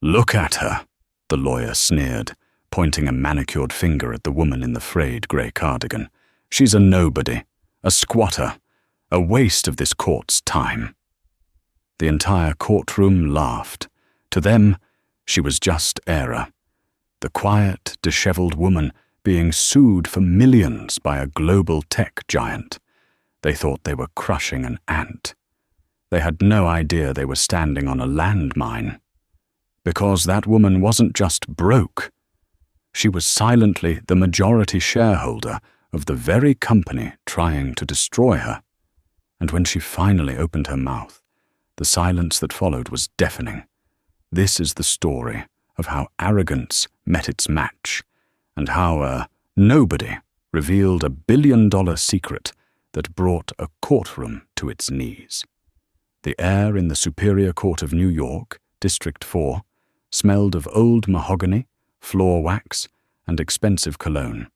"Look at her," the lawyer sneered, pointing a manicured finger at the woman in the frayed grey cardigan. "She's a nobody, a squatter, a waste of this court's time." The entire courtroom laughed. To them, she was just Era, the quiet, dishevelled woman being sued for millions by a global tech giant. They thought they were crushing an ant. They had no idea they were standing on a landmine. Because that woman wasn't just broke. She was silently the majority shareholder of the very company trying to destroy her. And when she finally opened her mouth, the silence that followed was deafening. This is the story of how arrogance met its match, and how a nobody revealed $1 billion secret that brought a courtroom to its knees. The air in the Superior Court of New York, District 4, smelled of old mahogany, floor wax, and expensive cologne.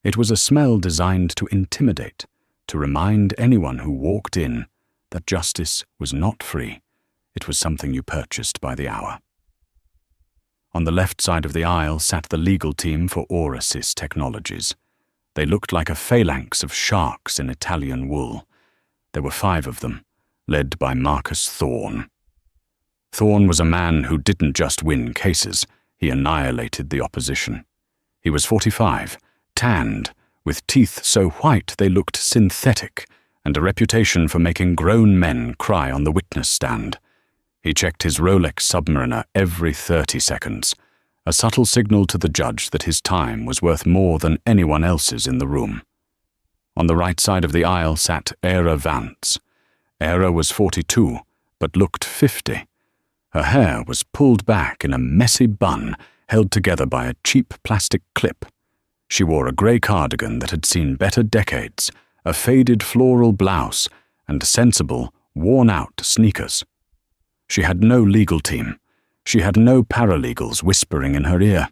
It was a smell designed to intimidate, to remind anyone who walked in that justice was not free. It was something you purchased by the hour. On the left side of the aisle sat the legal team for Orasys Technologies. They looked like a phalanx of sharks in Italian wool. There were 5 of them, led by Marcus Thorne. Thorne was a man who didn't just win cases, he annihilated the opposition. He was 45, tanned, with teeth so white they looked synthetic, and a reputation for making grown men cry on the witness stand. He checked his Rolex Submariner every 30 seconds, a subtle signal to the judge that his time was worth more than anyone else's in the room. On the right side of the aisle sat Era Vance. Era was 42, but looked 50. Her hair was pulled back in a messy bun held together by a cheap plastic clip. She wore a grey cardigan that had seen better decades, a faded floral blouse, and sensible, worn-out sneakers. She had no legal team. She had no paralegals whispering in her ear.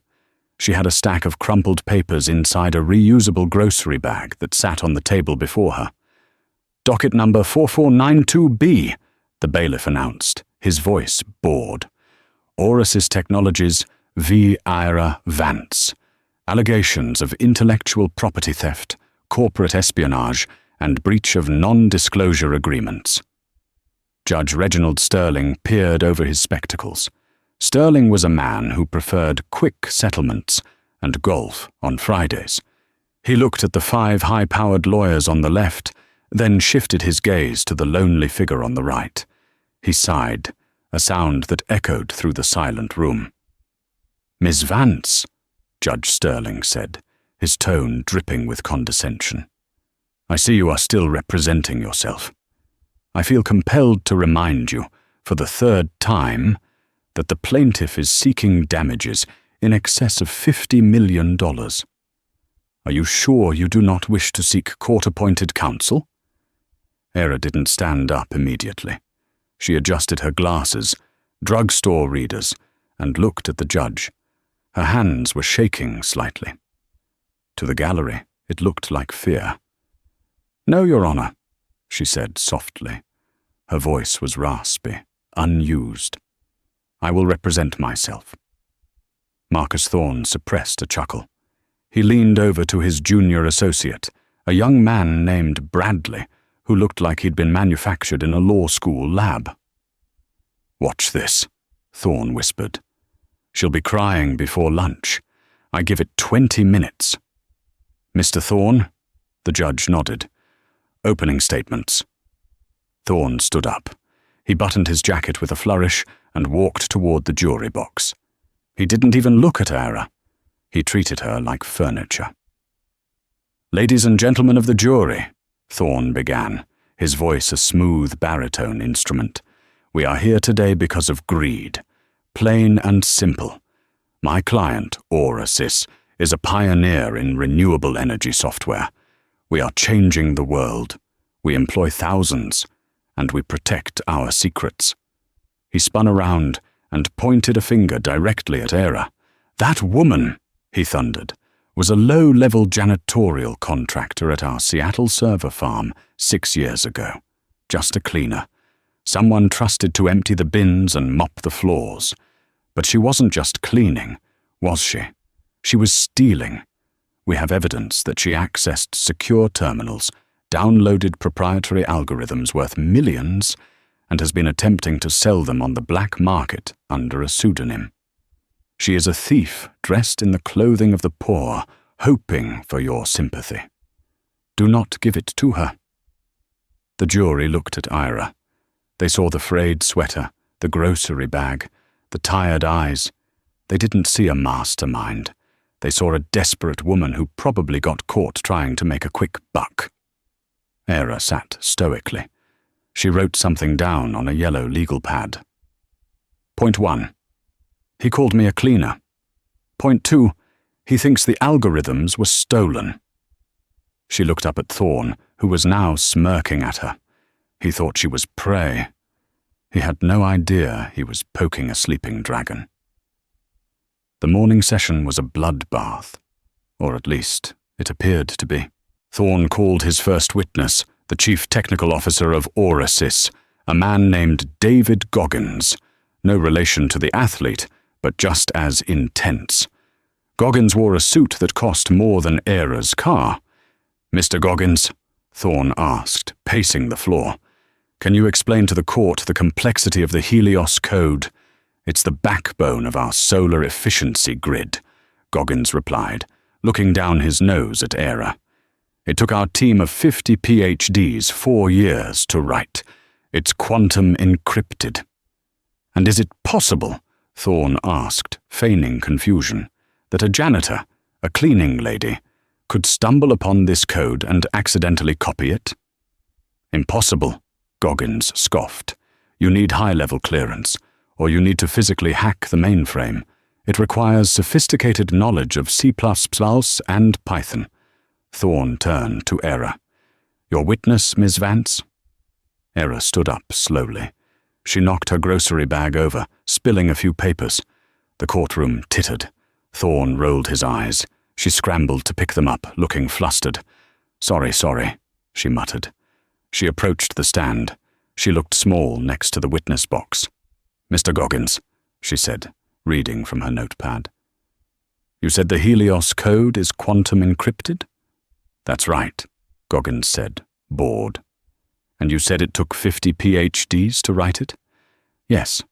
She had a stack of crumpled papers inside a reusable grocery bag that sat on the table before her. "Docket number 4492B, the bailiff announced, his voice bored. "Orasys Technologies v. Ira Vance. Allegations of intellectual property theft, corporate espionage, and breach of non-disclosure agreements." Judge Reginald Sterling peered over his spectacles. Sterling was a man who preferred quick settlements and golf on Fridays. He looked at the 5 high-powered lawyers on the left, then shifted his gaze to the lonely figure on the right. He sighed, a sound that echoed through the silent room. "Miss Vance," Judge Sterling said, his tone dripping with condescension. "I see you are still representing yourself. I feel compelled to remind you, for the 3rd time, that the plaintiff is seeking damages in excess of $50 million. Are you sure you do not wish to seek court-appointed counsel?" Era didn't stand up immediately. She adjusted her glasses, drugstore readers, and looked at the judge. Her hands were shaking slightly. To the gallery, it looked like fear. "No, Your Honor," she said softly. Her voice was raspy, unused. "I will represent myself." Marcus Thorne suppressed a chuckle. He leaned over to his junior associate, a young man named Bradley, who looked like he'd been manufactured in a law school lab. "Watch this," Thorne whispered. "She'll be crying before lunch. I give it 20 minutes. Mr. Thorne?" The judge nodded. "Opening statements." Thorne stood up. He buttoned his jacket with a flourish and walked toward the jury box. He didn't even look at Era. He treated her like furniture. "Ladies and gentlemen of the jury," Thorne began, his voice a smooth baritone instrument, "we are here today because of greed. Plain and simple. My client, Orasys, is a pioneer in renewable energy software. We are changing the world. We employ thousands, and we protect our secrets." He spun around and pointed a finger directly at Era. "That woman," he thundered, "was a low-level janitorial contractor at our Seattle server farm 6 years ago. Just a cleaner. Someone trusted to empty the bins and mop the floors. But she wasn't just cleaning, was she? She was stealing. We have evidence that she accessed secure terminals, downloaded proprietary algorithms worth millions, and has been attempting to sell them on the black market under a pseudonym. She is a thief dressed in the clothing of the poor, hoping for your sympathy. Do not give it to her. The jury looked at Ira. They saw the frayed sweater, the grocery bag, the tired eyes. They didn't see a mastermind. They saw a desperate woman who probably got caught trying to make a quick buck. Ira sat stoically. She wrote something down on a yellow legal pad. Point 1. He called me a cleaner. Point 2. He thinks the algorithms were stolen. She looked up at Thorne, who was now smirking at her. He thought she was prey. He had no idea he was poking a sleeping dragon. The morning session was a bloodbath, or at least it appeared to be. Thorne called his first witness, the chief technical officer of Aurasys, a man named David Goggins, no relation to the athlete, but just as intense. Goggins wore a suit that cost more than Era's car. "Mr. Goggins," Thorne asked, pacing the floor, "can you explain to the court the complexity of the Helios Code? It's the backbone of our solar efficiency grid," Goggins replied, looking down his nose at Era. "It took our team of 50 PhDs 4 years to write. It's quantum encrypted." "And is it possible," Thorne asked, feigning confusion, "that a janitor, a cleaning lady, could stumble upon this code and accidentally copy it?" "Impossible," Goggins scoffed. "You need high-level clearance, or you need to physically hack the mainframe. It requires sophisticated knowledge of C++ and Python." Thorne turned to Era. "Your witness, Ms. Vance?" Era stood up slowly. She knocked her grocery bag over, spilling a few papers. The courtroom tittered. Thorne rolled his eyes. She scrambled to pick them up, looking flustered. Sorry, she muttered. She approached the stand. She looked small next to the witness box. "Mr. Goggins," she said, reading from her notepad. "You said the Helios Code is quantum encrypted?" "That's right," Goggins said, bored. "And you said it took 50 PhDs to write it?" "Yes."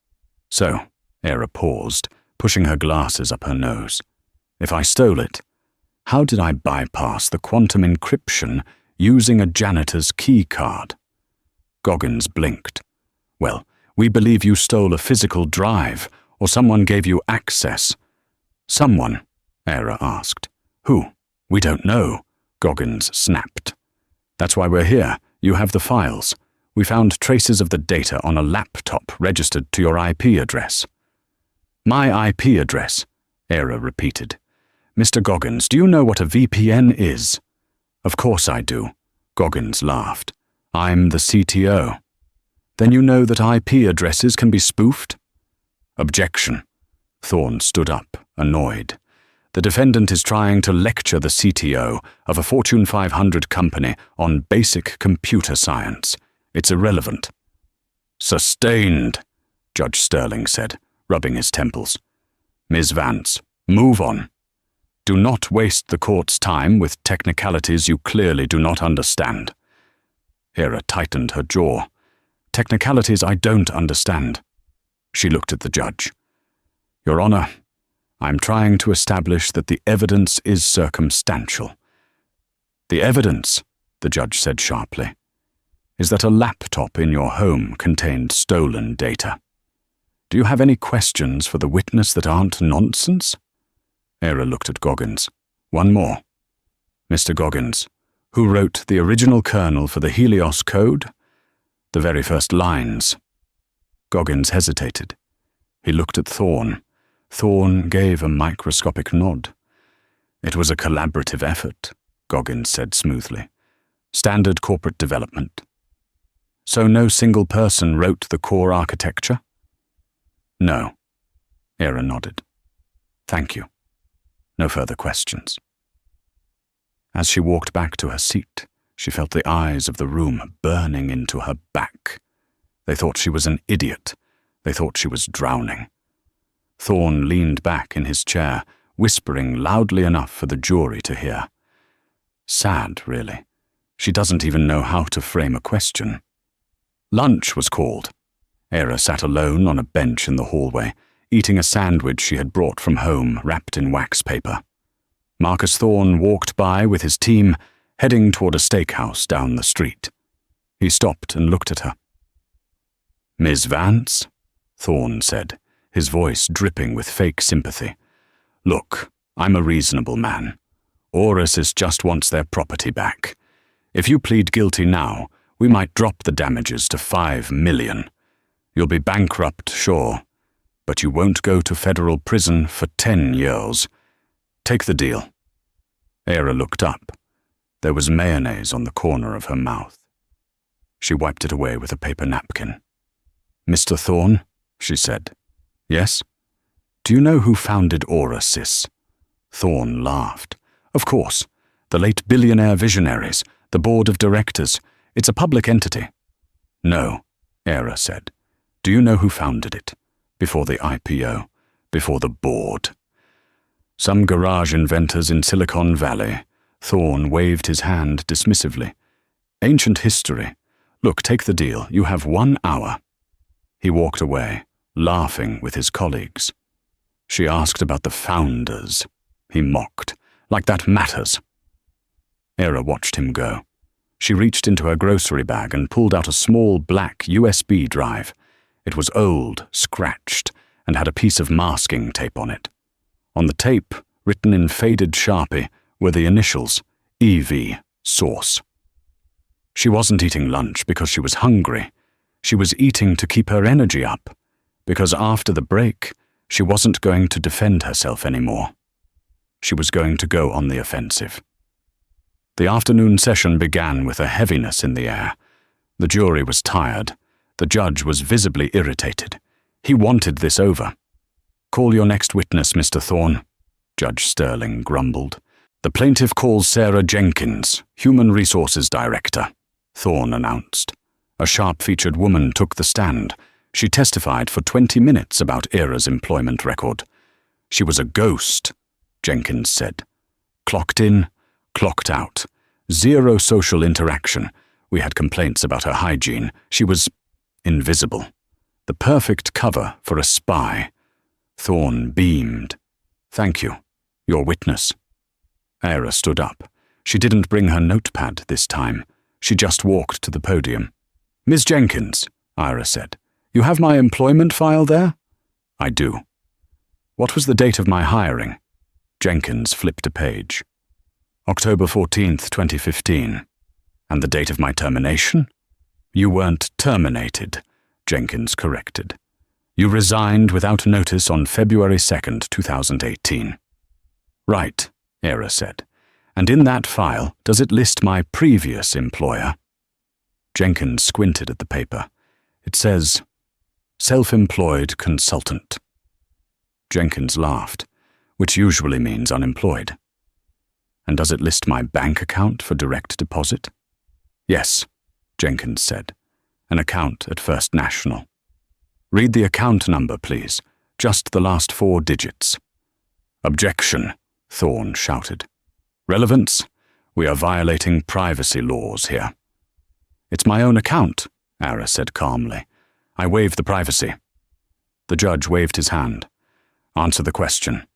"So," Era paused, pushing her glasses up her nose. "If I stole it, how did I bypass the quantum encryption using a janitor's key card?" Goggins blinked. "Well, we believe you stole a physical drive, or someone gave you access." "Someone?" Era asked. "Who?" "We don't know," Goggins snapped. "That's why we're here. You have the files. We found traces of the data on a laptop registered to your IP address." "My IP address," Era repeated. "Mr. Goggins, do you know what a VPN is?" "Of course I do," Goggins laughed. "I'm the CTO." "Then you know that IP addresses can be spoofed?" "Objection." Thorne stood up, annoyed. "The defendant is trying to lecture the CTO of a Fortune 500 company on basic computer science. It's irrelevant." "Sustained," Judge Sterling said, rubbing his temples. "Ms. Vance, move on. Do not waste the court's time with technicalities you clearly do not understand." Era tightened her jaw. "Technicalities I don't understand." She looked at the judge. "Your Honor, I'm trying to establish that the evidence is circumstantial." "The evidence," the judge said sharply, "is that a laptop in your home contained stolen data. Do you have any questions for the witness that aren't nonsense?" Era looked at Goggins. "One more. Mr. Goggins, who wrote the original kernel for the Helios Code? The very first lines." Goggins hesitated. He looked at Thorne. Thorne gave a microscopic nod. "It was a collaborative effort," Goggins said smoothly. "Standard corporate development." "So no single person wrote the core architecture?" "No." Era nodded. "Thank you. No further questions." As she walked back to her seat, she felt the eyes of the room burning into her back. They thought she was an idiot. They thought she was drowning. Thorne leaned back in his chair, whispering loudly enough for the jury to hear. Sad, really. She doesn't even know how to frame a question. Lunch was called. Era sat alone on a bench in the hallway, eating a sandwich she had brought from home wrapped in wax paper. Marcus Thorne walked by with his team, heading toward a steakhouse down the street. He stopped and looked at her. "Miss Vance?" Thorne said, his voice dripping with fake sympathy. "Look, I'm a reasonable man. Oris's just wants their property back. If you plead guilty now, we might drop the damages to $5 million. You'll be bankrupt, sure, but you won't go to federal prison for 10 years. Take the deal." Era looked up. There was mayonnaise on the corner of her mouth. She wiped it away with a paper napkin. "Mr. Thorne," she said. "Yes? Do you know who founded Oris? Thorne laughed. "Of course. The late Billionaire visionaries, the board of directors. It's a public entity." "No," Era said. "Do you know who founded it? Before the IPO, before the board?" "Some garage inventors in Silicon Valley." Thorne waved his hand dismissively. "Ancient history. Look, take the deal. You have 1 hour." He walked away, laughing with his colleagues. "She asked about the founders," he mocked. "Like that matters." Era watched him go. She reached into her grocery bag and pulled out a small black USB drive. It was old, scratched, and had a piece of masking tape on it. On the tape, written in faded Sharpie, were the initials, EV, Source. She wasn't eating lunch because she was hungry. She was eating to keep her energy up, because after the break, she wasn't going to defend herself anymore. She was going to go on the offensive. The afternoon session began with a heaviness in the air. The jury was tired. The judge was visibly irritated. He wanted this over. "Call your next witness, Mr. Thorne," Judge Sterling grumbled. "The plaintiff calls Sarah Jenkins, Human Resources Director," Thorne announced. A sharp-featured woman took the stand. She testified for 20 minutes about Era's employment record. "She was a ghost," Jenkins said. "Clocked in, clocked out. Zero social interaction. We had complaints about her hygiene. She was invisible. The perfect cover for a spy." Thorne beamed. "Thank you. Your witness." Era stood up. She didn't bring her notepad this time. She just walked to the podium. "Miss Jenkins," Ira said, "you have my employment file there?" "I do." "What was the date of my hiring?" Jenkins flipped a page. "October 14th, 2015. "And the date of my termination?" "You weren't terminated," Jenkins corrected. "You resigned without notice on February 2nd, 2018. "Right," Era said. "And in that file, does it list my previous employer?" Jenkins squinted at the paper. It says, "Self-employed consultant." Jenkins laughed, which usually means unemployed. "And does it list my bank account for direct deposit?" "Yes," Jenkins said. "An account at First National." "Read the account number, please. Just the last 4 digits." "Objection," Thorne shouted. "Relevance? We are violating privacy laws here." "It's my own account," Ara said calmly. "I waive the privacy." The judge waved his hand. "Answer the question."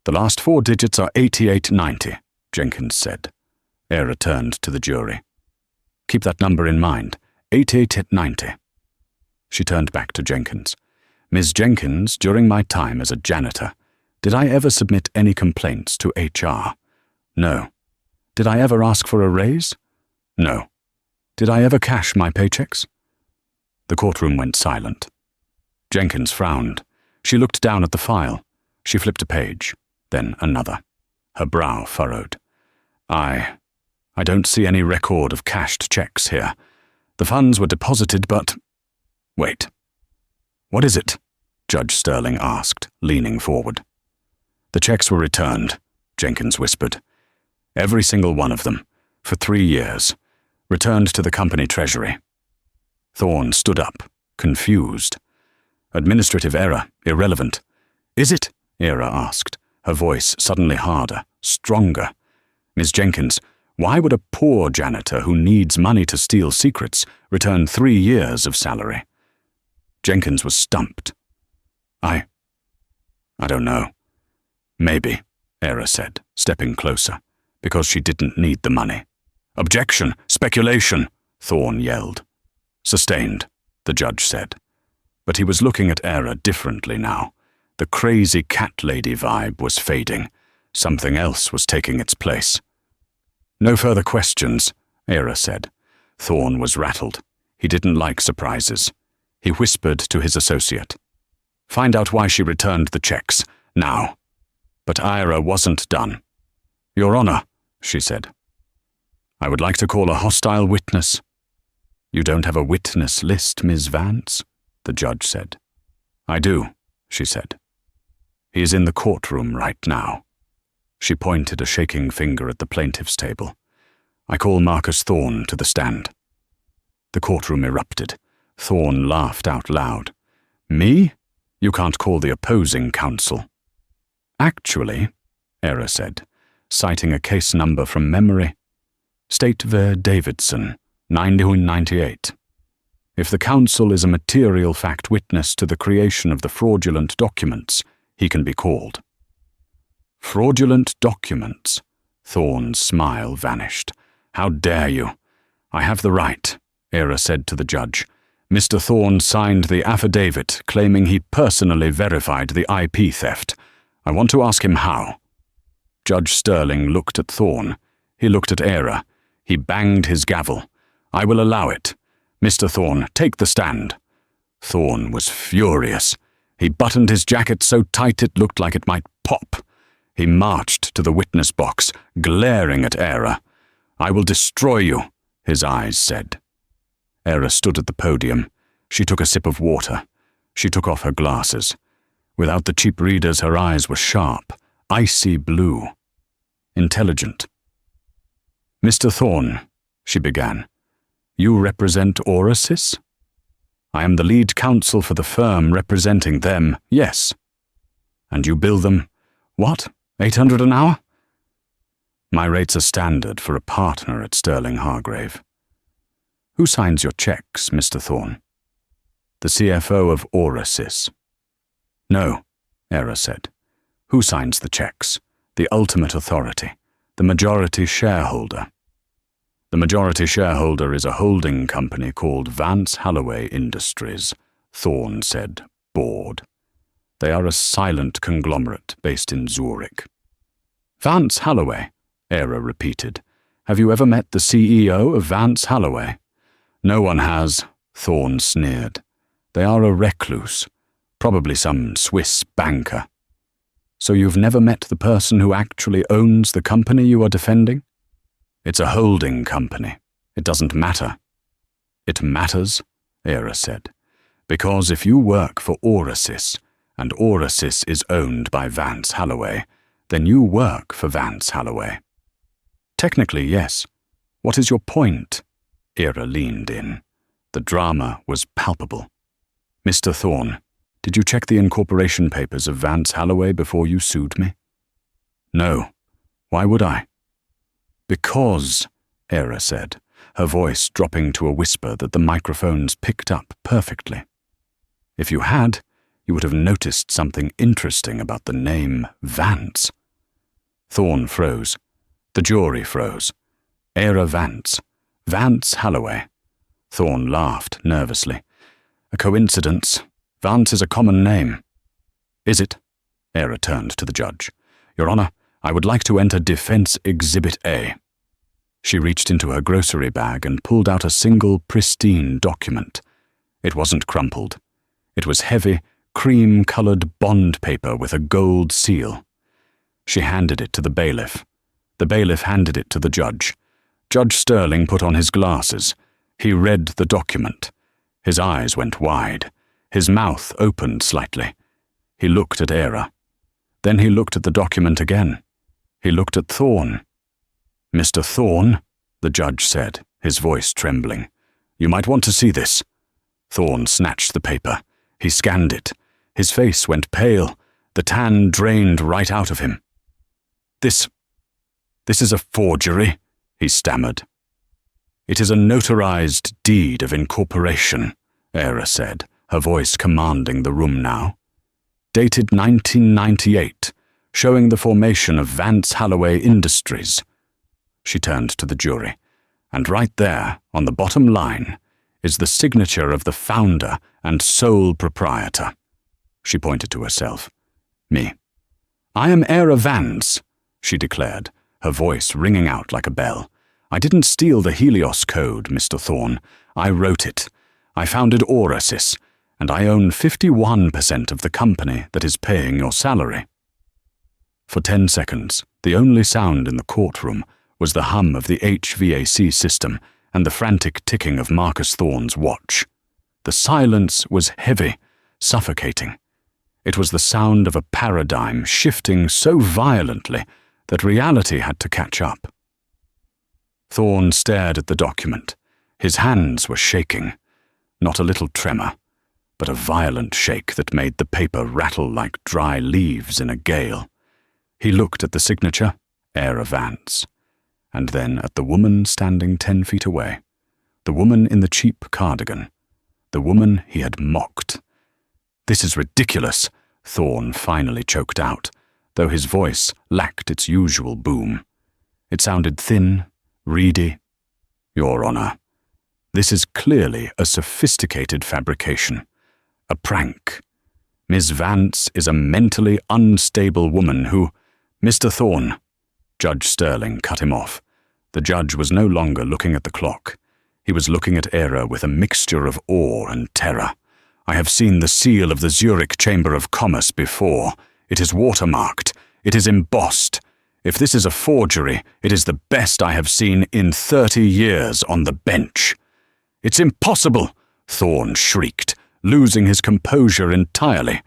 "The last 4 digits are 8890, Jenkins said. Ara turned to the jury. "Keep that number in mind, 8890. She turned back to Jenkins. "Ms. Jenkins, during my time as a janitor, did I ever submit any complaints to HR? No. Did I ever ask for a raise? No. Did I ever cash my paychecks?" The courtroom went silent. Jenkins frowned. She looked down at the file. She flipped a page, then another. Her brow furrowed. I don't see any record of cashed checks here. The funds were deposited, but... Wait. What is it? Judge Sterling asked, leaning forward. "The checks were returned," Jenkins whispered. "Every single one of them, for 3 years, returned to the company treasury." Thorne stood up, confused. "Administrative error, irrelevant. Is it? Era asked, her voice suddenly harder, stronger. Miss Jenkins, why would a poor janitor who needs money to steal secrets return 3 years of salary? Jenkins was stumped. I don't know. Maybe, Era said, stepping closer, because she didn't need the money. Objection! Speculation! Thorne yelled. Sustained, the judge said. But he was looking at Era differently now. The crazy cat lady vibe was fading. Something else was taking its place. No further questions, Era said. Thorne was rattled. He didn't like surprises. He whispered to his associate. Find out why she returned the checks, now. But Ira wasn't done. Your Honor, she said. I would like to call a hostile witness. You don't have a witness list, Ms. Vance? The judge said. I do, she said. He is in the courtroom right now. She pointed a shaking finger at the plaintiff's table. I call Marcus Thorne to the stand. The courtroom erupted. Thorne laughed out loud. Me? You can't call the opposing counsel. Actually, Era said, citing a case number from memory, State v. Davidson, 1998. If the counsel is a material fact witness to the creation of the fraudulent documents, he can be called. Fraudulent documents? Thorne's smile vanished. How dare you? I have the right, Era said to the judge. Mr. Thorne signed the affidavit claiming he personally verified the IP theft. I want to ask him how. Judge Sterling looked at Thorne. He looked at Era. He banged his gavel. I will allow it. Mr. Thorne, take the stand. Thorne was furious. He buttoned his jacket so tight it looked like it might pop. He marched to the witness box, glaring at Era. I will destroy you, his eyes said. Era stood at the podium. She took a sip of water. She took off her glasses. Without the cheap readers, her eyes were sharp, icy blue. Intelligent. Mr. Thorne, she began, you represent Orasys? I am the lead counsel for the firm representing them, yes. And you bill them, what, $800 an hour? My rates are standard for a partner at Sterling Hargrave. Who signs your checks, Mr. Thorne? The CFO of Orasys. No, Era said. Who signs the checks? The ultimate authority, the majority shareholder. The majority shareholder is a holding company called Vance Holloway Industries, Thorne said, bored. They are a silent conglomerate based in Zurich. Vance Holloway, Era repeated. Have you ever met the CEO of Vance Holloway? No one has, Thorne sneered. They are a recluse, probably some Swiss banker. So you've never met the person who actually owns the company you are defending? It's a holding company. It doesn't matter. It matters, Era said, because if you work for Orasys, and Orasys is owned by Vance Holloway, then you work for Vance Holloway. Technically, yes. What is your point? Era leaned in. The drama was palpable. Mr. Thorne, did you check the incorporation papers of Vance Holloway before you sued me? No. Why would I? Because, Era said, her voice dropping to a whisper that the microphones picked up perfectly. If you had, you would have noticed something interesting about the name Vance. Thorne froze. The jury froze. Era Vance. Vance Holloway. Thorne laughed nervously. A coincidence. Vance is a common name. Is it? Era turned to the judge. Your Honor, I would like to enter Defense Exhibit A. She reached into her grocery bag and pulled out a single, pristine document. It wasn't crumpled. It was heavy, cream-colored bond paper with a gold seal. She handed it to the bailiff. The bailiff handed it to the judge. Judge Sterling put on his glasses. He read the document. His eyes went wide. His mouth opened slightly. He looked at Era. Then he looked at the document again. He looked at Thorne. Mr. Thorne, the judge said, his voice trembling, you might want to see this. Thorne snatched the paper. He scanned it. His face went pale. The tan drained right out of him. This is a forgery, he stammered. It is a notarized deed of incorporation, Era said, her voice commanding the room now. Dated 1998, showing the formation of Vance Holloway Industries. She turned to the jury, and right there, on the bottom line, is the signature of the founder and sole proprietor. She pointed to herself. Me. I am Era Vance, she declared, her voice ringing out like a bell. I didn't steal the Helios Code, Mr. Thorne. I wrote it. I founded Aurasis, and I own 51% of the company that is paying your salary. For 10 seconds, the only sound in the courtroom was the hum of the HVAC system and the frantic ticking of Marcus Thorne's watch. The silence was heavy, suffocating. It was the sound of a paradigm shifting so violently that reality had to catch up. Thorne stared at the document. His hands were shaking. Not a little tremor, but a violent shake that made the paper rattle like dry leaves in a gale. He looked at the signature, Era Vance, and then at the woman standing 10 feet away, the woman in the cheap cardigan, the woman he had mocked. This is ridiculous, Thorne finally choked out, though his voice lacked its usual boom. It sounded thin, reedy. Your Honor, this is clearly a sophisticated fabrication, a prank. Miss Vance is a mentally unstable woman who— Mr. Thorne, Judge Sterling cut him off. The judge was no longer looking at the clock. He was looking at Era with a mixture of awe and terror. I have seen the seal of the Zurich Chamber of Commerce before. It is watermarked. It is embossed. If this is a forgery, it is the best I have seen in 30 years on the bench. It's impossible, Thorne shrieked, losing his composure entirely.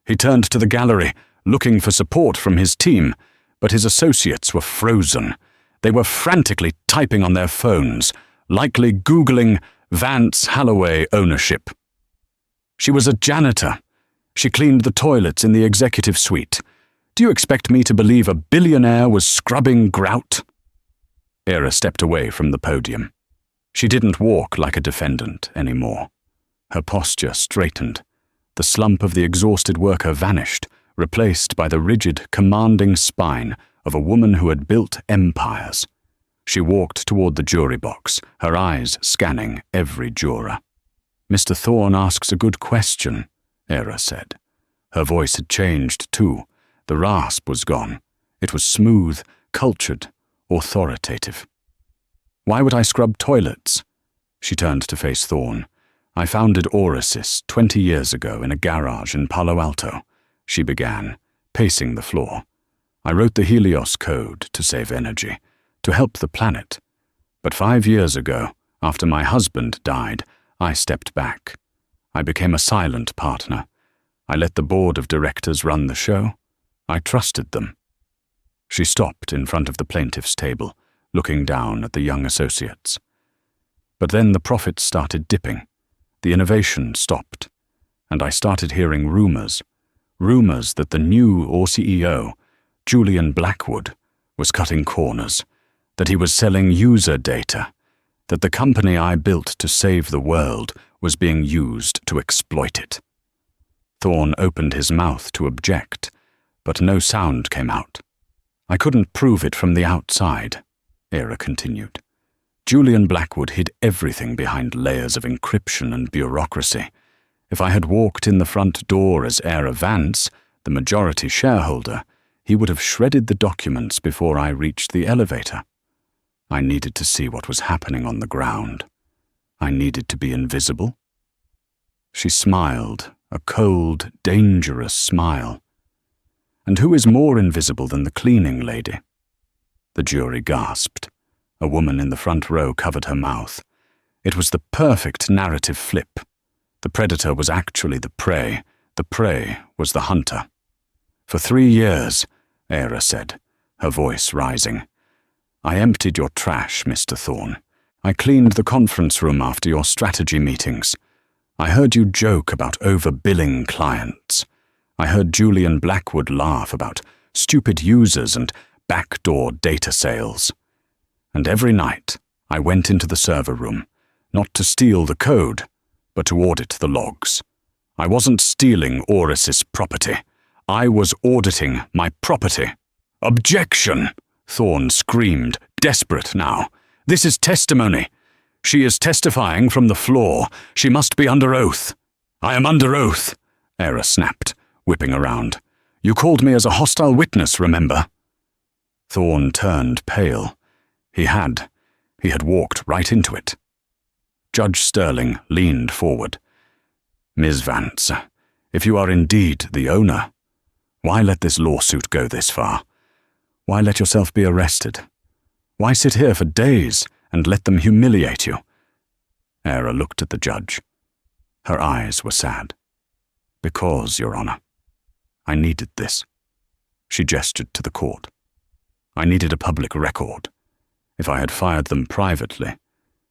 He turned to the gallery, looking for support from his team, but his associates were frozen. They were frantically typing on their phones, likely Googling Vance Holloway ownership. She was a janitor. She cleaned the toilets in the executive suite. Do you expect me to believe a billionaire was scrubbing grout? Era stepped away from the podium. She didn't walk like a defendant anymore. Her posture straightened. The slump of the exhausted worker vanished, replaced by the rigid, commanding spine of a woman who had built empires. She walked toward the jury box, her eyes scanning every juror. Mr. Thorne asks a good question, Era said. Her voice had changed, too. The rasp was gone. It was smooth, cultured, authoritative. Why would I scrub toilets? She turned to face Thorne. I founded Aurasis 20 years ago in a garage in Palo Alto, she began, pacing the floor. I wrote the Helios Code to save energy, to help the planet. But 5 years ago, after my husband died, I stepped back. I became a silent partner. I let the board of directors run the show. I trusted them. She stopped in front of the plaintiff's table, looking down at the young associates. But then the profits started dipping. The innovation stopped, and I started hearing rumors that the new CEO, Julian Blackwood, was cutting corners, that he was selling user data, that the company I built to save the world was being used to exploit it. Thorne opened his mouth to object, but no sound came out. I couldn't prove it from the outside, Era continued. Julian Blackwood hid everything behind layers of encryption and bureaucracy. If I had walked in the front door as Era Vance, the majority shareholder, he would have shredded the documents before I reached the elevator. I needed to see what was happening on the ground. I needed to be invisible. She smiled, a cold, dangerous smile. And who is more invisible than the cleaning lady? The jury gasped. A woman in the front row covered her mouth. It was the perfect narrative flip. The predator was actually the prey was the hunter. For 3 years, Era said, her voice rising. I emptied your trash, Mr. Thorne. I cleaned the conference room after your strategy meetings. I heard you joke about overbilling clients. I heard Julian Blackwood laugh about stupid users and backdoor data sales. And every night, I went into the server room, not to steal the code, but to audit the logs. I wasn't stealing Oris's property. I was auditing my property. Objection! Thorne screamed, desperate now. This is testimony. She is testifying from the floor. She must be under oath. I am under oath, Era snapped, whipping around. You called me as a hostile witness, remember? Thorne turned pale. He had walked right into it. Judge Sterling leaned forward. Ms. Vance, if you are indeed the owner, why let this lawsuit go this far? Why let yourself be arrested? Why sit here for days and let them humiliate you? Era looked at the judge. Her eyes were sad. Because, Your Honor, I needed this. She gestured to the court. I needed a public record. If I had fired them privately,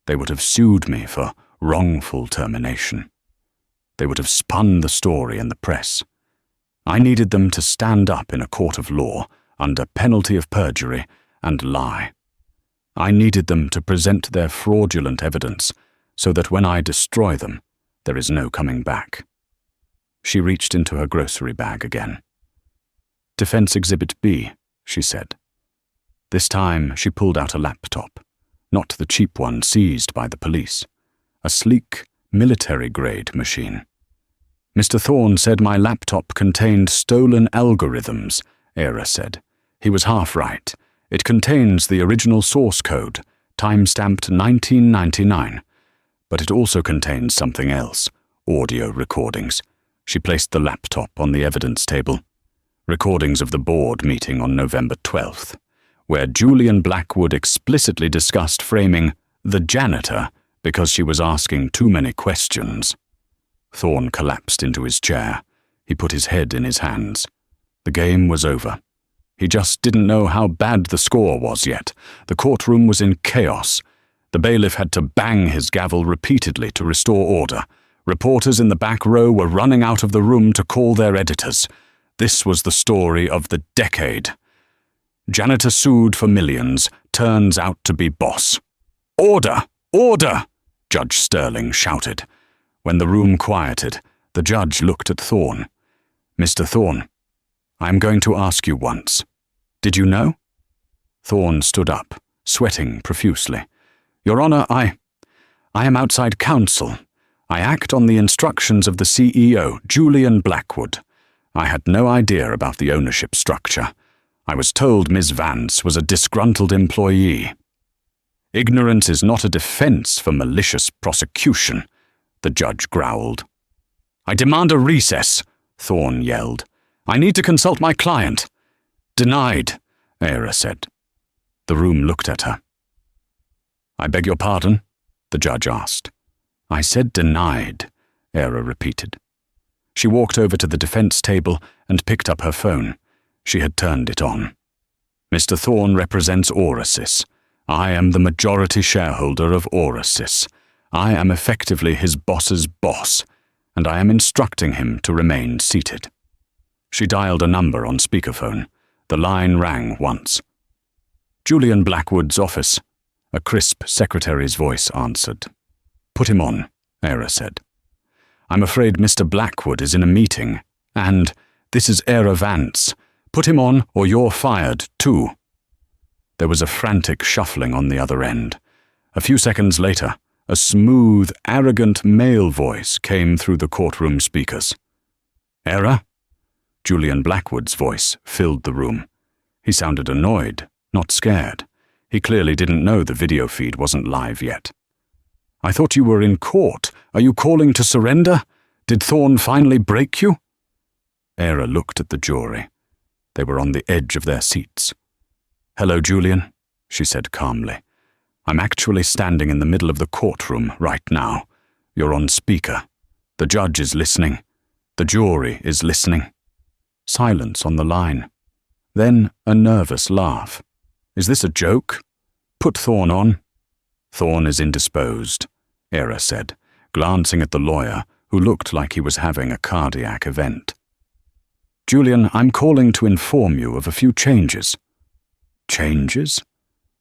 they would have sued me for wrongful termination. They would have spun the story in the press. I needed them to stand up in a court of law under penalty of perjury and lie. I needed them to present their fraudulent evidence so that when I destroy them, there is no coming back. She reached into her grocery bag again. Defense Exhibit B, she said. This time she pulled out a laptop, not the cheap one seized by the police, a sleek, military-grade machine. Mr. Thorne said my laptop contained stolen algorithms, Era said. He was half right. It contains the original source code, time-stamped 1999. But it also contains something else, audio recordings. She placed the laptop on the evidence table. Recordings of the board meeting on November 12th, where Julian Blackwood explicitly discussed framing the janitor because she was asking too many questions. Thorne collapsed into his chair. He put his head in his hands. The game was over. He just didn't know how bad the score was yet. The courtroom was in chaos. The bailiff had to bang his gavel repeatedly to restore order. Reporters in the back row were running out of the room to call their editors. This was the story of the decade. Janitor sued for millions, turns out to be boss. Order! Order! Judge Sterling shouted. When the room quieted, the judge looked at Thorne. Mr. Thorne, I am going to ask you once. Did you know? Thorne stood up, sweating profusely. Your Honor, I am outside counsel. I act on the instructions of the CEO, Julian Blackwood. I had no idea about the ownership structure. I was told Ms. Vance was a disgruntled employee. Ignorance is not a defense for malicious prosecution, the judge growled. I demand a recess, Thorne yelled. I need to consult my client. Denied, Era said. The room looked at her. I beg your pardon? The judge asked. I said denied, Era repeated. She walked over to the defense table and picked up her phone. She had turned it on. Mr. Thorne represents Orisys. I am the majority shareholder of Orisys. I am effectively his boss's boss, and I am instructing him to remain seated. She dialed a number on speakerphone. The line rang once. Julian Blackwood's office. A crisp secretary's voice answered. Put him on, Era said. I'm afraid Mr. Blackwood is in a meeting, and this is Era Vance. Put him on or you're fired, too. There was a frantic shuffling on the other end. A few seconds later, a smooth, arrogant male voice came through the courtroom speakers. Era? Julian Blackwood's voice filled the room. He sounded annoyed, not scared. He clearly didn't know the video feed wasn't live yet. I thought you were in court. Are you calling to surrender? Did Thorne finally break you? Era looked at the jury. They were on the edge of their seats. Hello, Julian, she said calmly. I'm actually standing in the middle of the courtroom right now. You're on speaker. The judge is listening. The jury is listening. Silence on the line. Then a nervous laugh. Is this a joke? Put Thorne on. Thorne is indisposed, Era said, glancing at the lawyer, who looked like he was having a cardiac event. Julian, I'm calling to inform you of a few changes. Changes?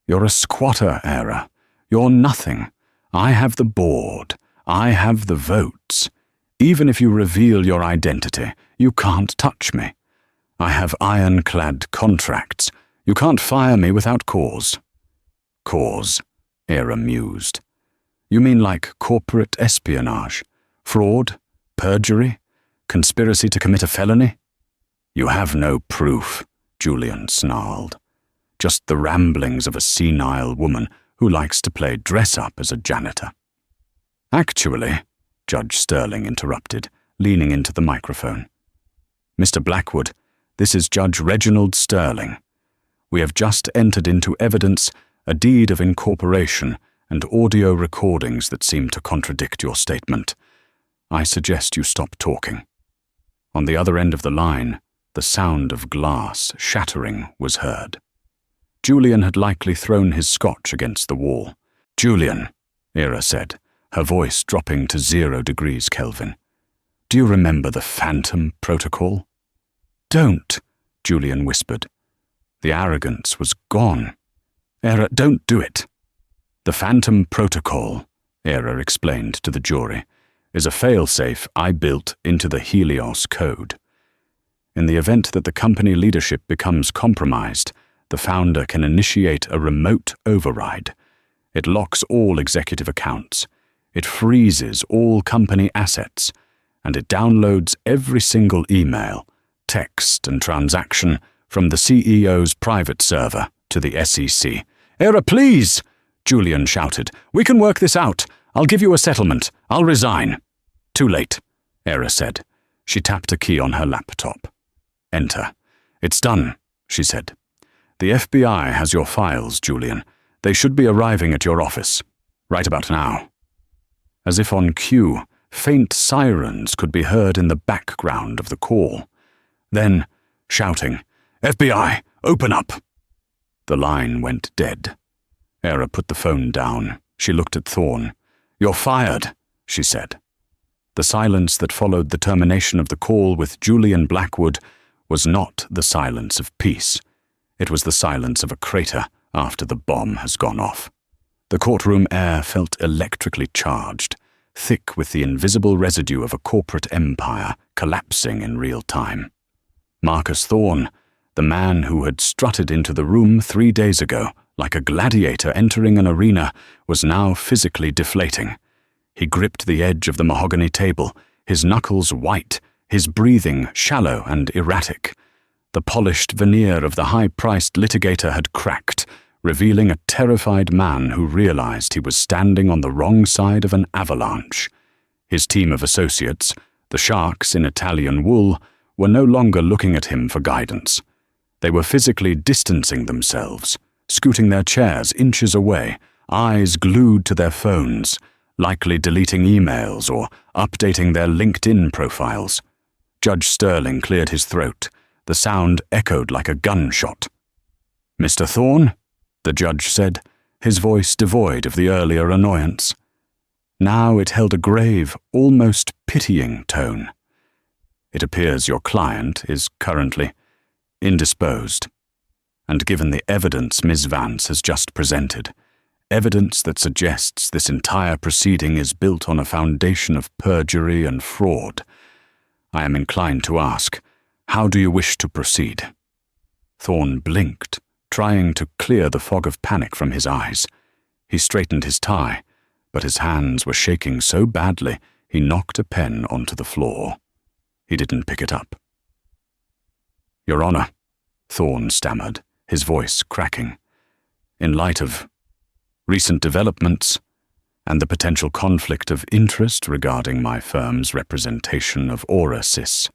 You're a squatter, Era. You're nothing. I have the board. I have the votes. Even if you reveal your identity, you can't touch me. I have ironclad contracts. You can't fire me without cause. Cause? Era mused. You mean like corporate espionage? Fraud? Perjury? Conspiracy to commit a felony? You have no proof, Julian snarled. Just the ramblings of a senile woman who likes to play dress-up as a janitor. Actually, Judge Sterling interrupted, leaning into the microphone. Mr. Blackwood, this is Judge Reginald Sterling. We have just entered into evidence a deed of incorporation and audio recordings that seem to contradict your statement. I suggest you stop talking. On the other end of the line, the sound of glass shattering was heard. Julian had likely thrown his scotch against the wall. Julian, Era said, her voice dropping to 0 degrees Kelvin. Do you remember the Phantom Protocol? Don't, Julian whispered. The arrogance was gone. Era, don't do it. The Phantom Protocol, Era explained to the jury, is a failsafe I built into the Helios Code. In the event that the company leadership becomes compromised, the founder can initiate a remote override. It locks all executive accounts. It freezes all company assets, and it downloads every single email, text, and transaction from the CEO's private server to the SEC. Era, please! Julian shouted. We can work this out. I'll give you a settlement. I'll resign. Too late, Era said. She tapped a key on her laptop. Enter. It's done, she said. The FBI has your files, Julian. They should be arriving at your office. Right about now. As if on cue, faint sirens could be heard in the background of the call. Then, shouting, FBI, open up! The line went dead. Era put the phone down. She looked at Thorne. You're fired, she said. The silence that followed the termination of the call with Julian Blackwood was not the silence of peace. It was the silence of a crater after the bomb has gone off. The courtroom air felt electrically charged, thick with the invisible residue of a corporate empire collapsing in real time. Marcus Thorne, the man who had strutted into the room 3 days ago, like a gladiator entering an arena, was now physically deflating. He gripped the edge of the mahogany table, his knuckles white, his breathing shallow and erratic. The polished veneer of the high-priced litigator had cracked, revealing a terrified man who realized he was standing on the wrong side of an avalanche. His team of associates, the sharks in Italian wool, were no longer looking at him for guidance. They were physically distancing themselves, scooting their chairs inches away, eyes glued to their phones, likely deleting emails or updating their LinkedIn profiles. Judge Sterling cleared his throat. The sound echoed like a gunshot. Mr. Thorne, the judge said, his voice devoid of the earlier annoyance. Now it held a grave, almost pitying tone. It appears your client is currently indisposed, and given the evidence Ms. Vance has just presented, evidence that suggests this entire proceeding is built on a foundation of perjury and fraud, I am inclined to ask, how do you wish to proceed? Thorne blinked, trying to clear the fog of panic from his eyes. He straightened his tie, but his hands were shaking so badly he knocked a pen onto the floor. He didn't pick it up. Your Honor, Thorne stammered, his voice cracking. In light of recent developments and the potential conflict of interest regarding my firm's representation of Aurasys,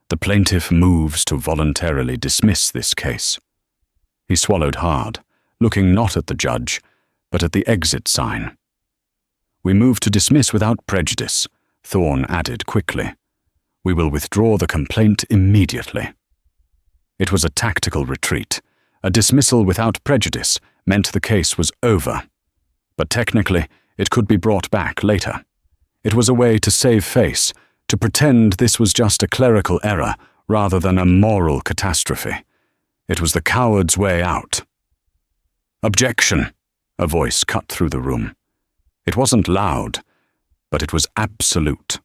the plaintiff moves to voluntarily dismiss this case. He swallowed hard, looking not at the judge, but at the exit sign. We move to dismiss without prejudice, Thorne added quickly. We will withdraw the complaint immediately. It was a tactical retreat. A dismissal without prejudice meant the case was over. But technically, it could be brought back later. It was a way to save face, to pretend this was just a clerical error rather than a moral catastrophe. It was the coward's way out. "Objection!" a voice cut through the room. It wasn't loud, but it was absolute.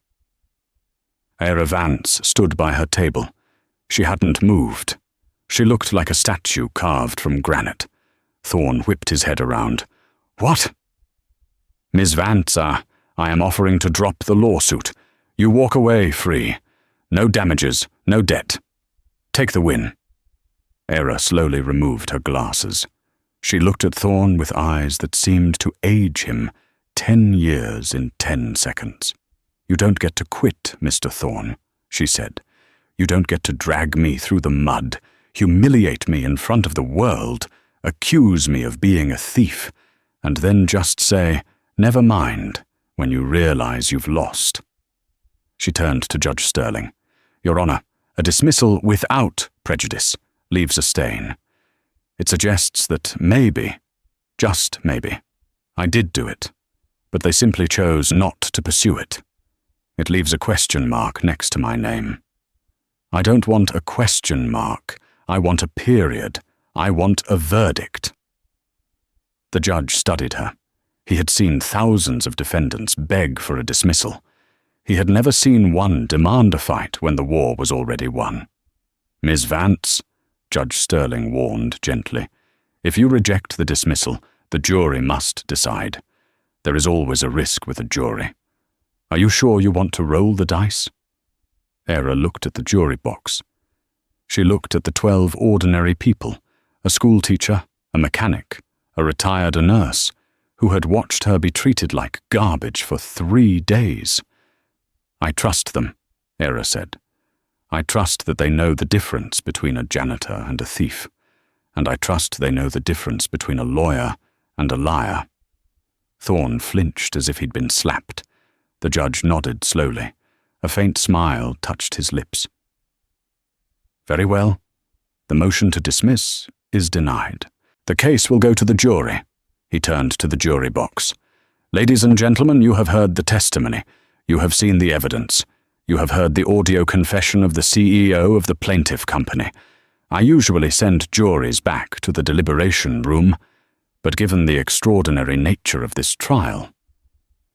Era Vance stood by her table. She hadn't moved. She looked like a statue carved from granite. Thorne whipped his head around. "What?" "Miss Vance, I am offering to drop the lawsuit. You walk away free. No damages, no debt. Take the win." Era slowly removed her glasses. She looked at Thorne with eyes that seemed to age him 10 years in 10 seconds. "You don't get to quit, Mr. Thorne," she said. "You don't get to drag me through the mud, humiliate me in front of the world, accuse me of being a thief, and then just say, 'Never mind,' when you realize you've lost." She turned to Judge Sterling. "Your Honor, a dismissal without prejudice leaves a stain. It suggests that maybe, just maybe, I did do it, but they simply chose not to pursue it. It leaves a question mark next to my name. I don't want a question mark. I want a period. I want a verdict." The judge studied her. He had seen thousands of defendants beg for a dismissal. He had never seen one demand a fight when the war was already won. "Miss Vance," Judge Sterling warned gently, "if you reject the dismissal, the jury must decide. There is always a risk with a jury. Are you sure you want to roll the dice?" Era looked at the jury box. She looked at the 12 ordinary people, a schoolteacher, a mechanic, a retired nurse, who had watched her be treated like garbage for 3 days. "I trust them," Era said. "I trust that they know the difference between a janitor and a thief, and I trust they know the difference between a lawyer and a liar." Thorne flinched as if he'd been slapped. The judge nodded slowly. A faint smile touched his lips. "Very well. The motion to dismiss is denied. The case will go to the jury." He turned to the jury box. "Ladies and gentlemen, you have heard the testimony. You have seen the evidence. You have heard the audio confession of the CEO of the plaintiff company. I usually send juries back to the deliberation room, but given the extraordinary nature of this trial,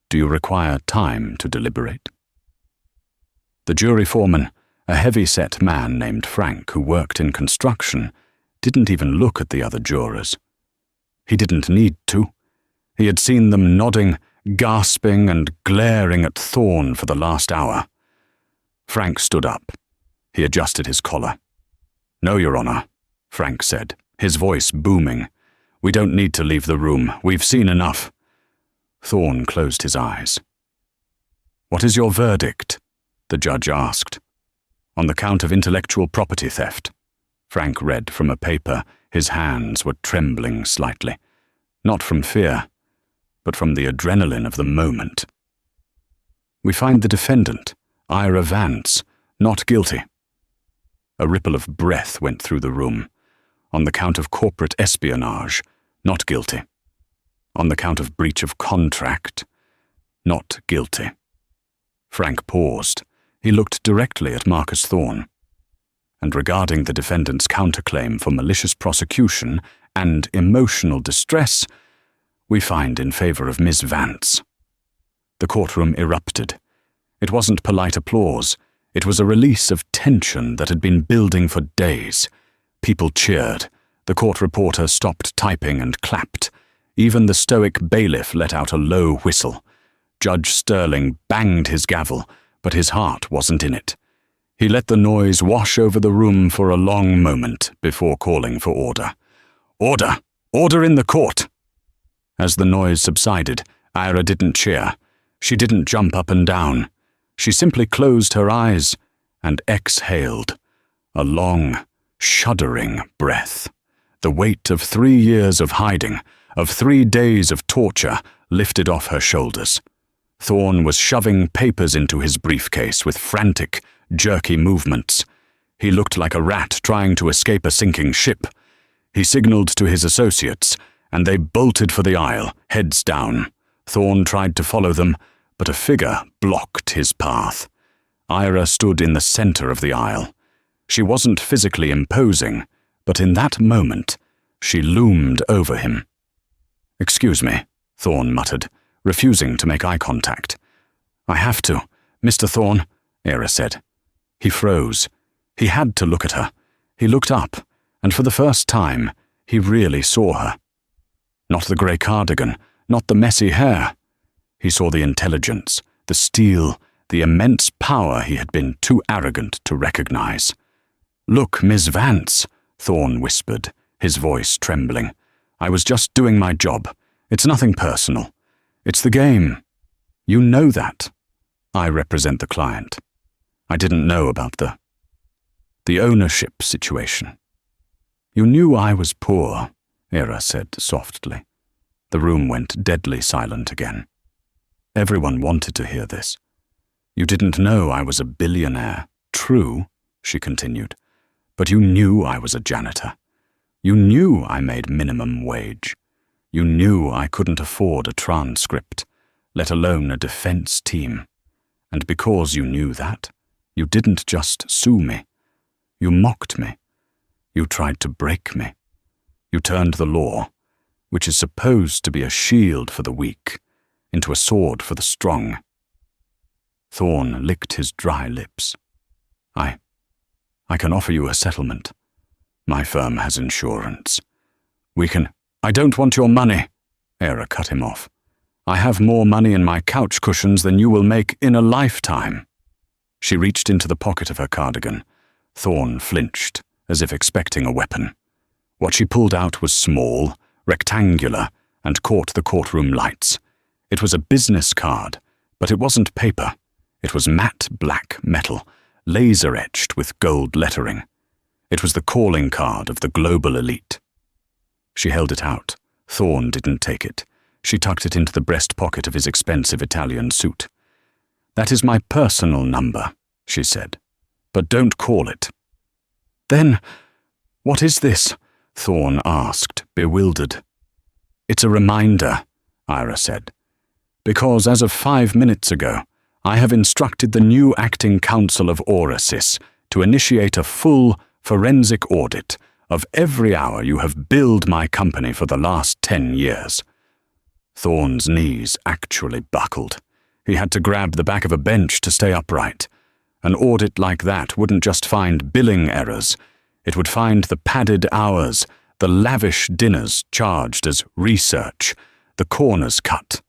do you require time to deliberate?" The jury foreman, a heavy-set man named Frank who worked in construction, didn't even look at the other jurors. He didn't need to. He had seen them nodding, gasping and glaring at Thorne for the last hour. Frank stood up. He adjusted his collar. "No, Your Honor," Frank said, his voice booming. "We don't need to leave the room. We've seen enough." Thorne closed his eyes. "What is your verdict?" the judge asked. "On the count of intellectual property theft." Frank read from a paper. His hands were trembling slightly. Not from fear, but from the adrenaline of the moment. "We find the defendant, Era Vance, not guilty." A ripple of breath went through the room. "On the count of corporate espionage, not guilty. On the count of breach of contract, not guilty." Frank paused. He looked directly at Marcus Thorne. "And regarding the defendant's counterclaim for malicious prosecution and emotional distress, we find in favor of Miss Vance." The courtroom erupted. It wasn't polite applause. It was a release of tension that had been building for days. People cheered. The court reporter stopped typing and clapped. Even the stoic bailiff let out a low whistle. Judge Sterling banged his gavel, but his heart wasn't in it. He let the noise wash over the room for a long moment before calling for order. "Order! Order in the court!" As the noise subsided, Ira didn't cheer. She didn't jump up and down. She simply closed her eyes and exhaled, a long, shuddering breath. The weight of 3 years of hiding, of 3 days of torture, lifted off her shoulders. Thorne was shoving papers into his briefcase with frantic, jerky movements. He looked like a rat trying to escape a sinking ship. He signaled to his associates, and they bolted for the aisle, heads down. Thorne tried to follow them, but a figure blocked his path. Ira stood in the center of the aisle. She wasn't physically imposing, but in that moment, she loomed over him. "Excuse me," Thorne muttered, refusing to make eye contact. "I have to, Mr. Thorne," Era said. He froze. He had to look at her. He looked up, and for the first time, he really saw her. Not the grey cardigan, not the messy hair. He saw the intelligence, the steel, the immense power he had been too arrogant to recognize. "Look, Miss Vance," Thorne whispered, his voice trembling. "I was just doing my job. It's nothing personal. It's the game. You know that. I represent the client. I didn't know about the ownership situation." "You knew I was poor," Era said softly. The room went deadly silent again. Everyone wanted to hear this. "You didn't know I was a billionaire. True," she continued, "but you knew I was a janitor. You knew I made minimum wage. You knew I couldn't afford a transcript, let alone a defense team. And because you knew that, you didn't just sue me. You mocked me. You tried to break me. You turned the law, which is supposed to be a shield for the weak, into a sword for the strong." Thorne licked his dry lips. I can offer you a settlement. My firm has insurance. I don't want your money," Era cut him off. "I have more money in my couch cushions than you will make in a lifetime." She reached into the pocket of her cardigan. Thorne flinched, as if expecting a weapon. What she pulled out was small, rectangular, and caught the courtroom lights. It was a business card, but it wasn't paper. It was matte black metal, laser-etched with gold lettering. It was the calling card of the global elite. She held it out. Thorne didn't take it. She tucked it into the breast pocket of his expensive Italian suit. "That is my personal number," she said. "But don't call it." "Then, what is this?" Thorne asked, bewildered. "It's a reminder," Ira said. "Because as of 5 minutes ago, I have instructed the new acting counsel of Orasys to initiate a full forensic audit of every hour you have billed my company for the last 10 years. Thorne's knees actually buckled. He had to grab the back of a bench to stay upright. An audit like that wouldn't just find billing errors. It would find the padded hours, the lavish dinners charged as research, the corners cut.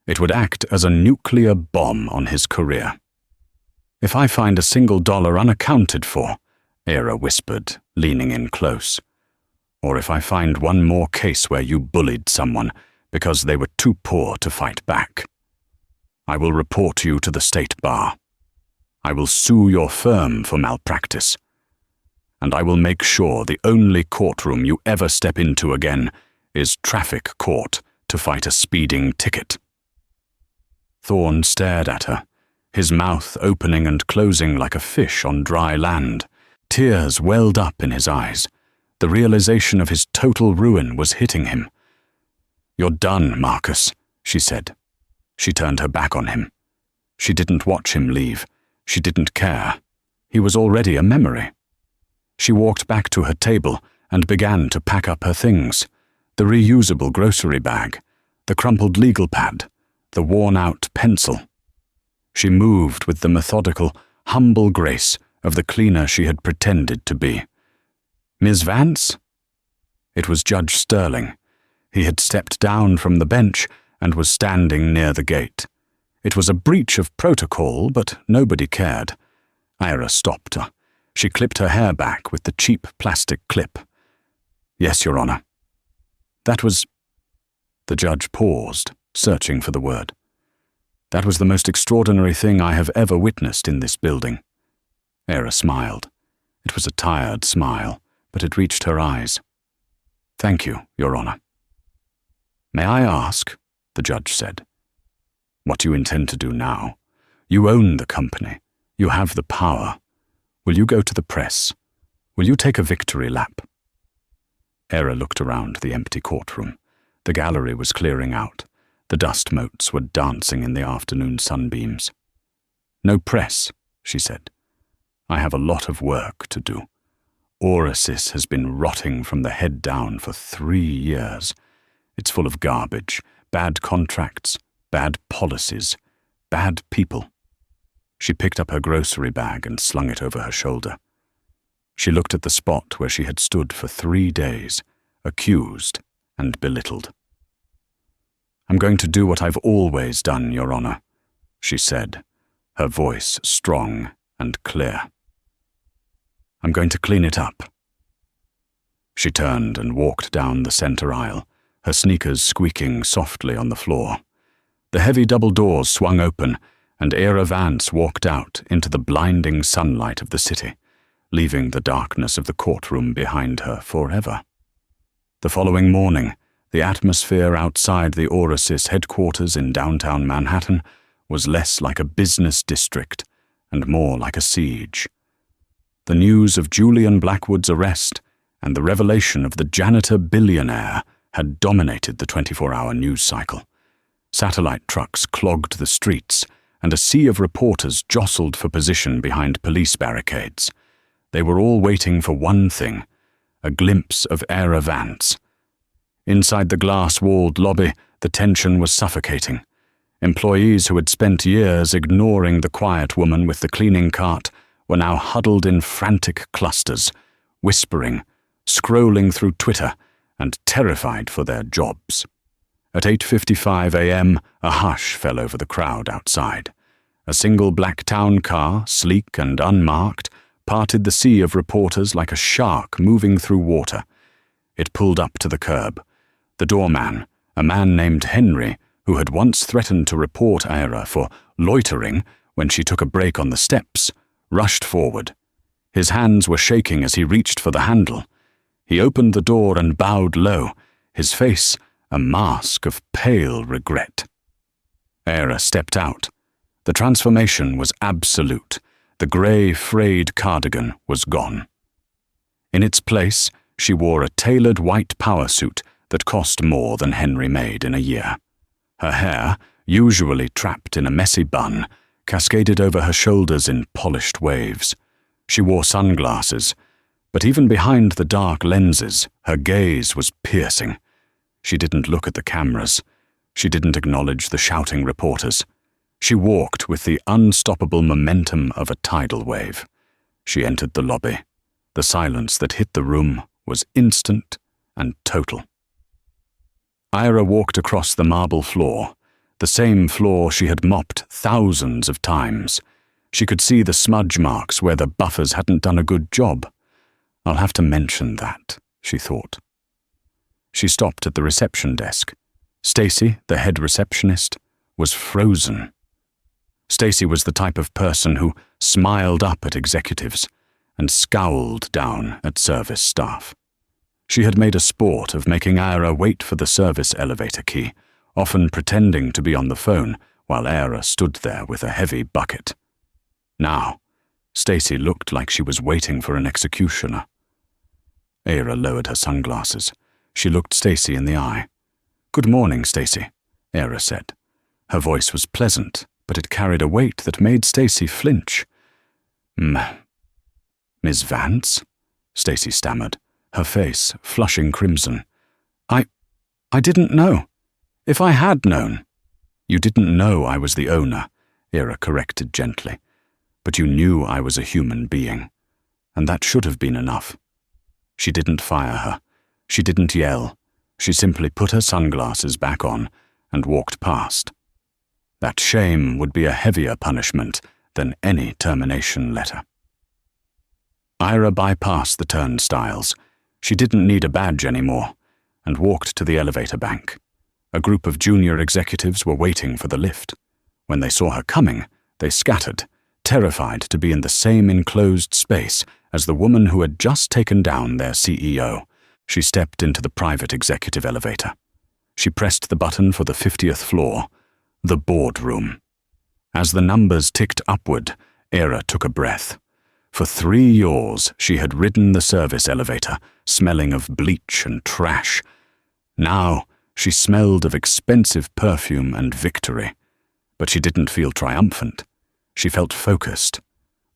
It would act as a nuclear bomb on his career. "If I find a single dollar unaccounted for," Era whispered, leaning in close, "or if I find one more case where you bullied someone because they were too poor to fight back, I will report you to the state bar. I will sue your firm for malpractice. And I will make sure the only courtroom you ever step into again is traffic court to fight a speeding ticket." Thorne stared at her, his mouth opening and closing like a fish on dry land. Tears welled up in his eyes. The realization of his total ruin was hitting him. "You're done, Marcus," she said. She turned her back on him. She didn't watch him leave. She didn't care. He was already a memory. She walked back to her table and began to pack up her things. The reusable grocery bag, the crumpled legal pad, the worn-out pencil. She moved with the methodical, humble grace of the cleaner she had pretended to be. "Ms. Vance?" It was Judge Sterling. He had stepped down from the bench and was standing near the gate. It was a breach of protocol, but nobody cared. Ira stopped her. She clipped her hair back with the cheap plastic clip. "Yes, Your Honor." "That was—" The judge paused, searching for the word. "That was the most extraordinary thing I have ever witnessed in this building." Era smiled. It was a tired smile, but it reached her eyes. "Thank you, Your Honor." "May I ask," the judge said, "what you intend to do now? You own the company. You have the power. Will you go to the press? Will you take a victory lap?" Era looked around the empty courtroom. The gallery was clearing out. The dust motes were dancing in the afternoon sunbeams. "No press," she said. I have a lot of work to do. Orasis has been rotting from the head down for 3 years. It's full of garbage, bad contracts, bad policies, bad people. She picked up her grocery bag and slung it over her shoulder. She looked at the spot where she had stood for 3 days, accused and belittled. "I'm going to do what I've always done, Your Honor," she said, her voice strong and clear. "I'm going to clean it up." She turned and walked down the center aisle, her sneakers squeaking softly on the floor. The heavy double doors swung open, and Era Vance walked out into the blinding sunlight of the city, leaving the darkness of the courtroom behind her forever. The following morning, the atmosphere outside the Orasis headquarters in downtown Manhattan was less like a business district and more like a siege. The news of Julian Blackwood's arrest and the revelation of the janitor Billionaire had dominated the 24-hour news cycle. Satellite trucks clogged the streets, and a sea of reporters jostled for position behind police barricades. They were all waiting for one thing, a glimpse of Era Vance. Inside the glass-walled lobby, the tension was suffocating. Employees who had spent years ignoring the quiet woman with the cleaning cart were now huddled in frantic clusters, whispering, scrolling through Twitter, and terrified for their jobs. At 8:55 a.m., a hush fell over the crowd outside. A single black town car, sleek and unmarked, parted the sea of reporters like a shark moving through water. It pulled up to the curb. The doorman, a man named Henry, who had once threatened to report Ira for loitering when she took a break on the steps, rushed forward. His hands were shaking as he reached for the handle. He opened the door and bowed low, his face a mask of pale regret. Ira stepped out. The transformation was absolute. The grey, frayed cardigan was gone. In its place, she wore a tailored white power suit that cost more than Henry made in a year. Her hair, usually trapped in a messy bun, cascaded over her shoulders in polished waves. She wore sunglasses, but even behind the dark lenses, her gaze was piercing. She didn't look at the cameras. She didn't acknowledge the shouting reporters. She walked with the unstoppable momentum of a tidal wave. She entered the lobby. The silence that hit the room was instant and total. Ira walked across the marble floor, the same floor she had mopped thousands of times. She could see the smudge marks where the buffers hadn't done a good job. "I'll have to mention that," she thought. She stopped at the reception desk. Stacy, the head receptionist, was frozen. Stacy was the type of person who smiled up at executives and scowled down at service staff. She had made a sport of making Ira wait for the service elevator key, often pretending to be on the phone while Ira stood there with a heavy bucket. Now, Stacy looked like she was waiting for an executioner. Ira lowered her sunglasses. She looked Stacy in the eye. "Good morning, Stacy," Ira said. Her voice was pleasant, but it carried a weight that made Stacy flinch. "Miss Vance?" Stacy stammered, her face flushing crimson. I didn't know. If I had known." "You didn't know I was the owner," Ira corrected gently. "But you knew I was a human being, and that should have been enough." She didn't fire her. She didn't yell. She simply put her sunglasses back on and walked past. That shame would be a heavier punishment than any termination letter. Ira bypassed the turnstiles. She didn't need a badge anymore, and walked to the elevator bank. A group of junior executives were waiting for the lift. When they saw her coming, they scattered, terrified to be in the same enclosed space as the woman who had just taken down their CEO. She stepped into the private executive elevator. She pressed the button for the 50th floor, the boardroom. As the numbers ticked upward, Ira took a breath. For 3 years, she had ridden the service elevator, smelling of bleach and trash. Now, she smelled of expensive perfume and victory. But she didn't feel triumphant. She felt focused.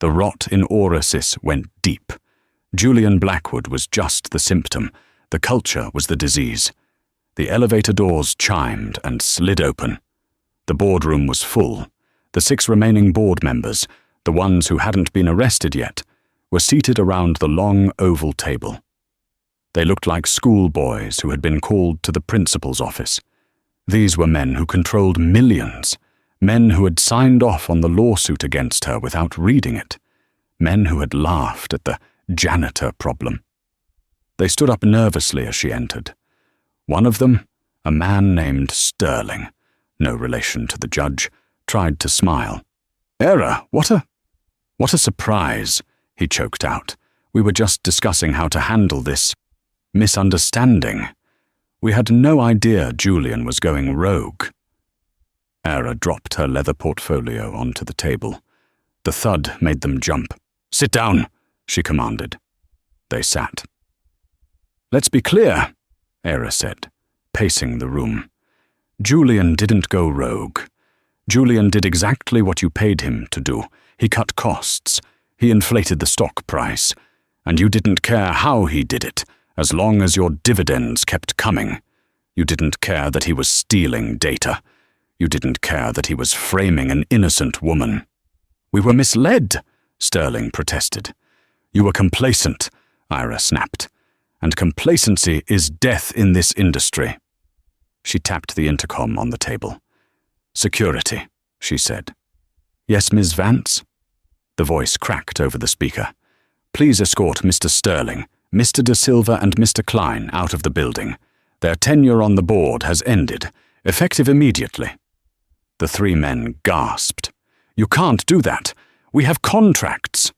The rot in Orisis went deep. Julian Blackwood was just the symptom. The culture was the disease. The elevator doors chimed and slid open. The boardroom was full. The 6 remaining board members, the ones who hadn't been arrested yet, were seated around the long oval table. They looked like schoolboys who had been called to the principal's office. These were men who controlled millions, men who had signed off on the lawsuit against her without reading it, men who had laughed at the janitor problem. They stood up nervously as she entered. One of them, a man named Sterling, no relation to the judge, tried to smile. "Era, what a surprise," he choked out. "We were just discussing how to handle this misunderstanding. We had no idea Julian was going rogue." Era dropped her leather portfolio onto the table. The thud made them jump. "Sit down," she commanded. They sat. "Let's be clear," Era said, pacing the room. "Julian didn't go rogue. Julian did exactly what you paid him to do. He cut costs. He inflated the stock price. And you didn't care how he did it, as long as your dividends kept coming. You didn't care that he was stealing data. You didn't care that he was framing an innocent woman." "We were misled," Sterling protested. "You were complacent," Ira snapped. "And complacency is death in this industry." She tapped the intercom on the table. "Security," she said. "Yes, Ms. Vance?" The voice cracked over the speaker. "Please escort Mr. Sterling, Mr. De Silva and Mr. Klein out of the building. Their tenure on the board has ended, effective immediately." The 3 men gasped. "You can't do that. We have contracts."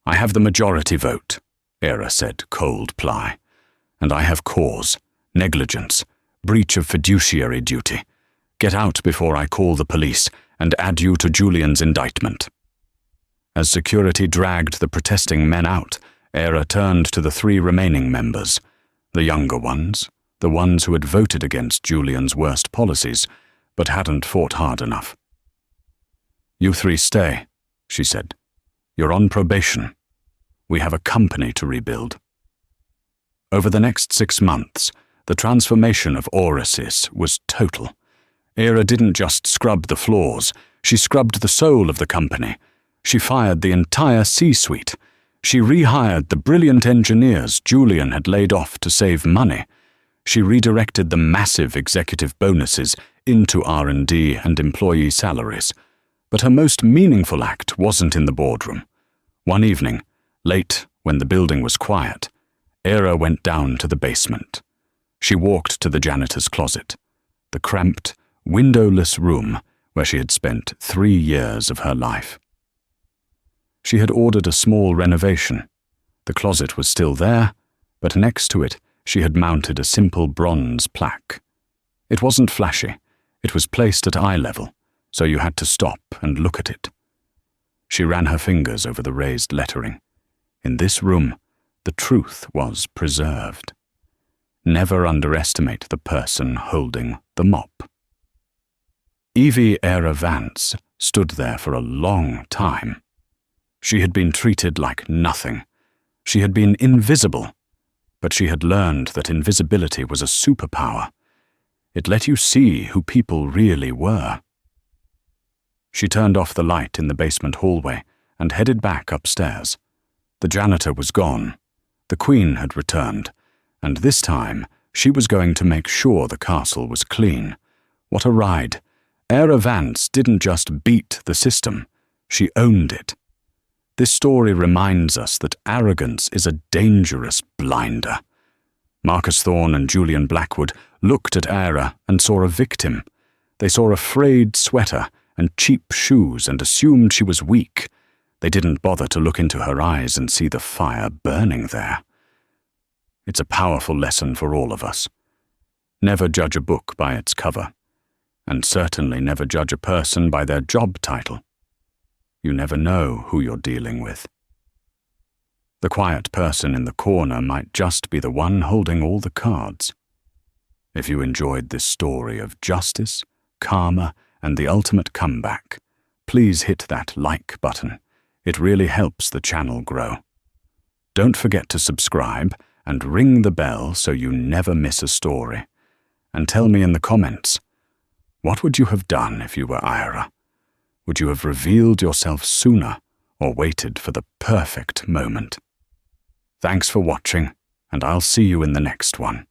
"I have the majority vote," Era said, cold ply. "And I have cause, negligence, breach of fiduciary duty. Get out before I call the police and add you to Julian's indictment." As security dragged the protesting men out, Era turned to the 3 remaining members, the younger ones, the ones who had voted against Julian's worst policies, but hadn't fought hard enough. "You 3 stay," she said. "You're on probation. We have a company to rebuild." Over the next 6 months, the transformation of Orisis was total. Era didn't just scrub the floors, she scrubbed the soul of the company. She fired the entire C-suite. She rehired the brilliant engineers Julian had laid off to save money. She redirected the massive executive bonuses into R&D and employee salaries. But her most meaningful act wasn't in the boardroom. One evening, late when the building was quiet, Era went down to the basement. She walked to the janitor's closet, the cramped, windowless room where she had spent 3 years of her life. She had ordered a small renovation. The closet was still there, but next to it she had mounted a simple bronze plaque. It wasn't flashy. It was placed at eye level, so you had to stop and look at it. She ran her fingers over the raised lettering. In this room, the truth was preserved. Never underestimate the person holding the mop. Evie Era Vance stood there for a long time. She had been treated like nothing. She had been invisible, but she had learned that invisibility was a superpower. It let you see who people really were. She turned off the light in the basement hallway and headed back upstairs. The janitor was gone. The Queen had returned, and this time she was going to make sure the castle was clean. What a ride. Era Vance didn't just beat the system, she owned it. This story reminds us that arrogance is a dangerous blinder. Marcus Thorne and Julian Blackwood looked at Era and saw a victim. They saw a frayed sweater and cheap shoes and assumed she was weak. They didn't bother to look into her eyes and see the fire burning there. It's a powerful lesson for all of us. Never judge a book by its cover, and certainly never judge a person by their job title. You never know who you're dealing with. The quiet person in the corner might just be the one holding all the cards. If you enjoyed this story of justice, karma, and the ultimate comeback, please hit that like button. It really helps the channel grow. Don't forget to subscribe and ring the bell so you never miss a story. And tell me in the comments, what would you have done if you were Ira? Would you have revealed yourself sooner or waited for the perfect moment? Thanks for watching, and I'll see you in the next one.